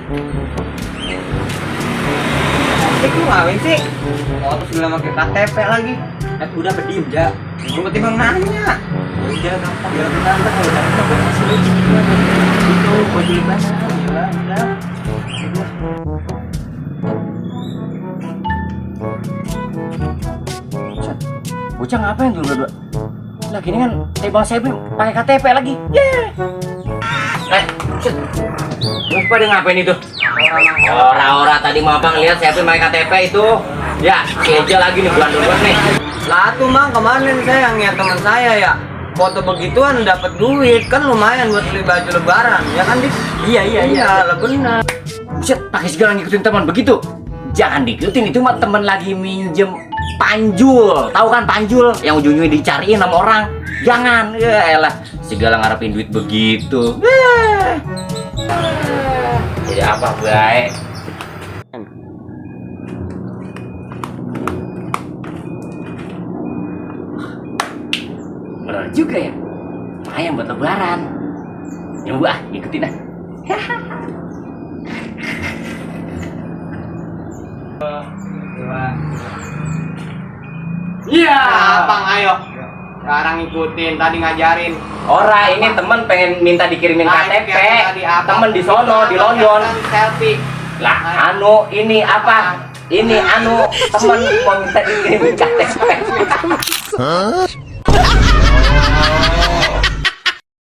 Lu ngawin sih? Oh, terus bilang pakai KTP lagi. Udah berdiem, Ja. Gue ketimbang nanya. Udah gampang, biar bertambah kalau udah kasih rezeki gimana. Itu buat beli barang, ya udah. Bocah ngapain tuh berdua? Lah gini kan Bang Sebi pakai KTP lagi. Lu pada ngapain itu? Ora-ora tadi mau abang lihat Sebi pakai KTP itu. Ya, si Eja lagi nih bulan duluan nih. Lah tuh mang kemarin saya ngeliat teman saya ya foto begituan dapat duit kan lumayan buat beli baju lebaran ya kan Dik? Iya lah benar. Buset, pakai segala ngikutin teman begitu. Jangan diikutin, itu mah temen lagi minjem panjul. Tahu kan panjul yang ujungnya dicariin sama orang. Jangan, ya elah segala ngarepin duit begitu. Jadi apa baik? Bener juga ya. Lumayan buat lebaran. Nyoba ikutin ah. Iya, Bang ayo. Sekarang ikutin tadi ngajarin. Ora, ini temen pengen minta dikirimin KTP. Temen di sono, di London. Selfie. Lah, ini apa? Ini temen mau minta dikirimin KTP.